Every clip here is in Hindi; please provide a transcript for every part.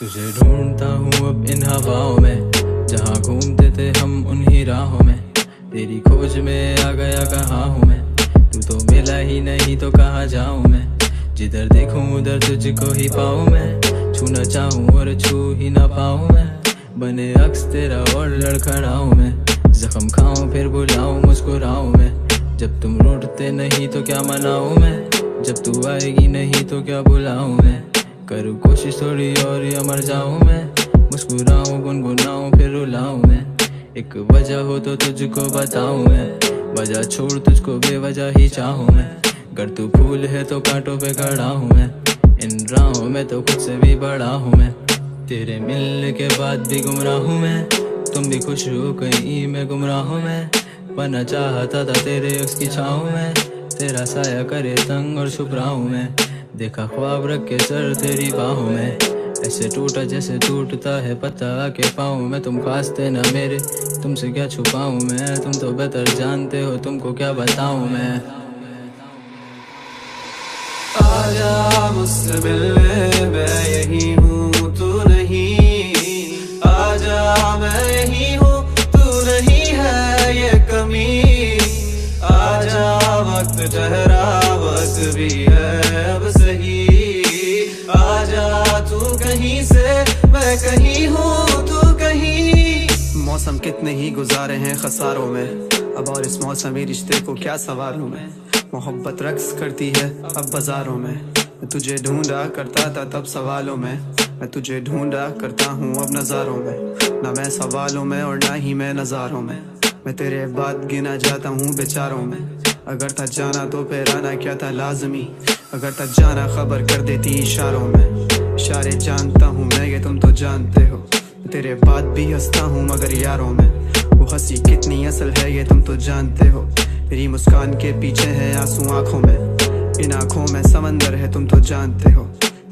तुझे ढूंढता हूँ अब इन हवाओं में, जहाँ घूमते थे हम उन्हीं राहों में। तेरी खोज में आ गया कहाँ हूँ मैं, तू तो मिला ही नहीं तो कहाँ जाऊँ मैं। जिधर देखूँ उधर तुझको ही पाऊँ मैं, छूना चाहूँ और छू ही ना पाऊँ मैं। बने अक्स तेरा और लड़खड़ाऊँ मैं, जख्म खाऊँ फिर बुलाऊँ मुस्कुराऊँ मैं। जब तुम रूठते नहीं तो क्या मनाऊँ मैं, जब तू आएगी नहीं तो क्या बुलाऊँ मैं। करूँ कोशिश थोड़ी और या मर जाऊँ मैं, मुस्कुराऊँ गुनगुनाऊँ फिर रुलाऊँ मैं। एक वजह हो तो तुझको बताऊँ मैं, वजह छोड़ तुझको बेवजह ही चाहूँ मैं। अगर तू फूल है तो कांटों पे खड़ा हूँ मैं, इन राहों में तो खुद से भी बड़ा हूँ मैं। तेरे मिलने के बाद भी गुमराह हूँ मैं, तुम भी खुश हो कहीं मैं गुमराह हूँ मैं। बना चाहता था तेरे उसकी छाँव में, तेरा साया करे तंग और छुप रहा हूँ मैं। देखा ख्वाब रख के सर तेरी बाहों में, ऐसे टूटा जैसे टूटता है पता के पाऊँ मैं। तुम खास थे ना मेरे, तुमसे क्या छुपाऊँ मैं, तुम तो बेहतर जानते हो तुमको क्या बताऊँ मैं। आजा मुझसे मिलने, मैं यही हूँ तू नहीं। आजा मैं यही हूँ तू नहीं है ये कमी। आजा वक्त ठहरा वक्त भी है अब सही। आजा तू कहीं से मैं कहीं हूँ तू कहीं। मौसम कितने ही गुजारे हैं खसारों में, अब और इस मौसमी रिश्ते को क्या सवारूं मैं। मोहब्बत रक्स करती है अब बाजारों में, मैं तुझे ढूंढा करता था तब सवालों में। मैं तुझे ढूंढा करता हूँ अब नज़ारों में, ना मैं सवालों में और ना ही मैं नज़ारों में। मैं तेरे बाद गिना जाता हूँ बेचारों में। अगर था जाना तो फिर आना क्या था लाजमी, अगर था जाना खबर कर देती इशारों में। इशारे जानता हूँ मैं ये तुम तो जानते हो, तेरे बाद भी हंसता हूँ मगर यारों में। वो हंसी कितनी असल है ये तुम तो जानते हो, तेरी मुस्कान के पीछे है आंसू आंखों में। इन आंखों में समंदर है तुम तो जानते हो,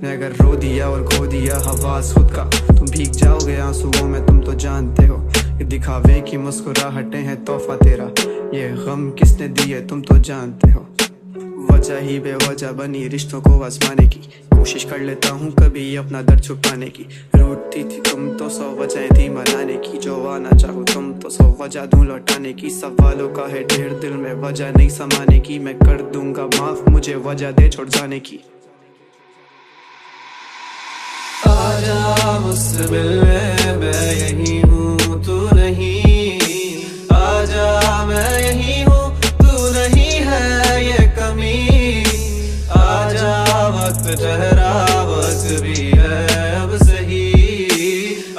मैं अगर रो दिया और खो दिया हवास खुद का, तुम भीग जाओगे आंसुओं में तुम तो जानते हो। ये दिखावे की मुस्कुराहटें हैं तोहफा तेरा, ये गम किसने दिए तुम तो जानते हो। वजह ही बेवजह बनी रिश्तों को आजमाने की, कोशिश कर लेता हूँ कभी अपना दर्द छुपाने की। रूठती थी तुम तो 100 वजह थी मनाने की, जो आना चाहो तुम तो 100 वजह दूं लौटाने की। सवालों का है ढेर दिल में वजह नहीं समाने की, मैं कर दूंगा माफ मुझे वजह दे छोड़ जाने की। आजा मुझसे मिलने, मैं यही हूँ तू नहीं। आजा मैं यही हूँ तू नहीं है ये कमी। आजा वक्त ठहरा वक्त भी है अब सही।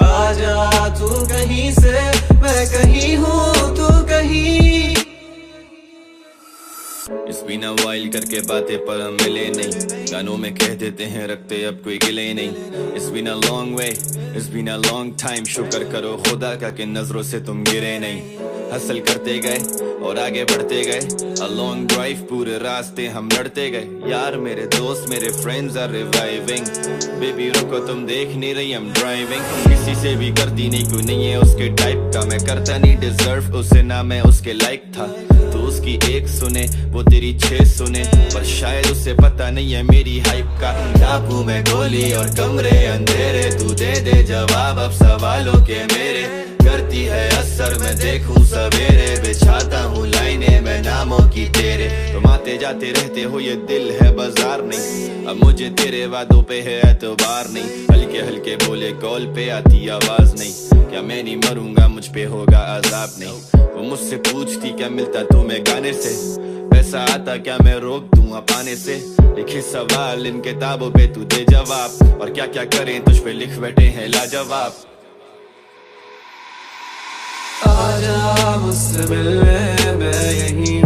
आजा तू कहीं से मैं कहीं हूँ तू कहीं। It's been a while करके बातें पर हम मिले नहीं, गानों में कह देते हैं रखते अब कोई गिले नहीं। It's been a long way, it's been a long time, शुक्र करो खुदा का कि नजरों से तुम गिरे नहीं। हसल करते गए और आगे बढ़ते गए, a long drive पूरे रास्ते हम लड़ते गए। यार मेरे दोस्त मेरे friends are reviving, baby रुको तुम देख नहीं रही I'm driving। किसी से भी करती नहीं कोई नहीं है उसके टाइप का, मैं करता नहीं deserve उसे ना मैं उसके लायक था। तो उसकी एक सुने वो तेरी 6 सुने, पर शायद उसे पता नहीं है मेरी हाइप का। टापू में गोली और कमरे अंधेरे, तू दे दे जवाब अब सवालों के मेरे। करती है असर मैं देखूं सवेरे, बिछाता हूँ लाइनें मैं नामों की तेरे। तुम आते जाते रहते हो ये दिल है बाजार नहीं, अब मुझे तेरे वादों पे है एतबार नहीं। हल्के हल्के बोले कॉल पे आती आवाज नहीं, क्या मैं नहीं मरूंगा मुझ पे होगा अजाब नहीं। वो मुझसे पूछती क्या मिलता तुम्हें गाने से, पैसा आता क्या मैं रोक दूंगा पाने से। लिखे सवाल इन किताबों पे तू दे जवाब, और क्या क्या करें तुझ पे लिख बैठे हैं लाजवाब। आजा मुझसे मिलने, मैं यही